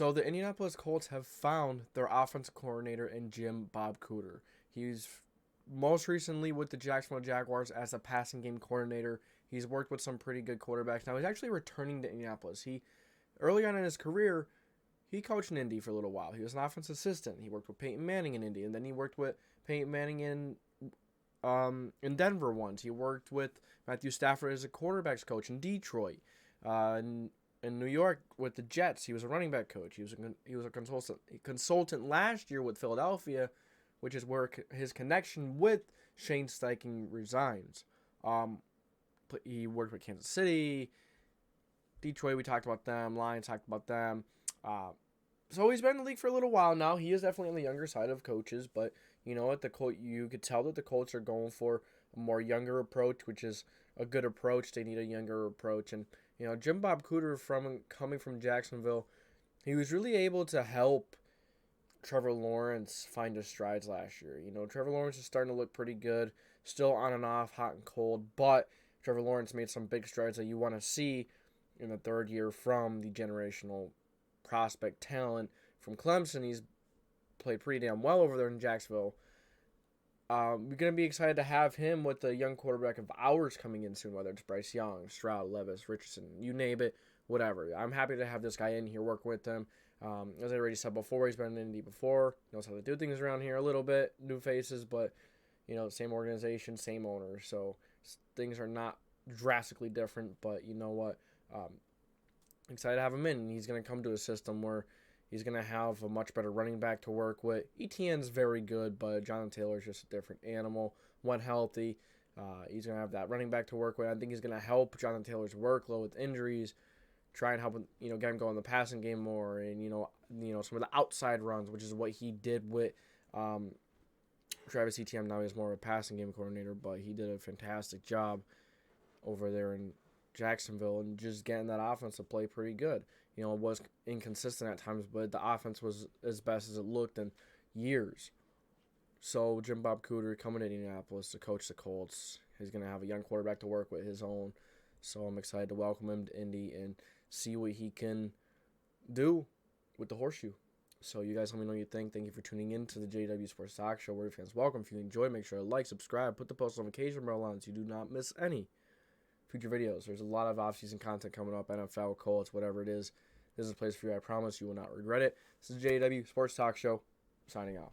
So the Indianapolis Colts have found their offensive coordinator in Jim Bob Cooter. He's most recently with the Jacksonville Jaguars as a passing game coordinator. He's worked with some pretty good quarterbacks. Now he's actually returning to Indianapolis. He early on in his career, he coached in Indy for a little while. He was an offensive assistant. He worked with Peyton Manning in Indy, and then he worked with Peyton Manning in Denver once. He worked with Matthew Stafford as a quarterbacks coach in Detroit. In New York with the Jets, he was a running back coach. He was a consultant last year with Philadelphia, which is where his connection with Shane Steichen resigns. He worked with Kansas City, Detroit. We talked about them. Lions talked about them. So he's been in the league for a little while now. He is definitely on the younger side of coaches, but you know what? You could tell that the Colts are going for a more younger approach, which is a good approach. They need a younger approach, and you know, Jim Bob Cooter coming from Jacksonville, he was really able to help Trevor Lawrence find his strides last year. You know, Trevor Lawrence is starting to look pretty good, still on and off, hot and cold, but Trevor Lawrence made some big strides that you want to see in the third year from the generational prospect talent from Clemson. He's played pretty damn well over there in Jacksonville. We're going to be excited to have him with the young quarterback of ours coming in soon, whether it's Bryce Young, Stroud, Levis, Richardson, you name it, whatever. I'm happy to have this guy in here, work with him. As I already said before, he's been in Indy before, knows how to do things around here a little bit, new faces, but, you know, same organization, same owner, so things are not drastically different, but you know what, excited to have him in. He's going to come to a system where he's going to have a much better running back to work with. ETN's very good, but Jonathan Taylor's just a different animal. When healthy, he's going to have that running back to work with. I think he's going to help Jonathan Taylor's workload with injuries, try and help him, you know, get him going in the passing game more, and you know some of the outside runs, which is what he did with Travis Etienne. Now he's more of a passing game coordinator, but he did a fantastic job over there in Jacksonville and just getting that offense to play pretty good. You know, it was inconsistent at times, but the offense was as best as it looked in years. So Jim Bob Cooter coming to Indianapolis to coach the Colts. He's going to have a young quarterback to work with, his own. So I'm excited to welcome him to Indy and see what he can do with the Horseshoe. So you guys let me know what you think. Thank you for tuning in to the JDW Sports Talk Show. Where your fans welcome. If you enjoyed, make sure to like, subscribe, put the post notification bell on so you do not miss any future videos. There's a lot of off-season content coming up, NFL, Colts, whatever it is. This is a place for you. I promise you will not regret it. This is JW Sports Talk Show, signing off.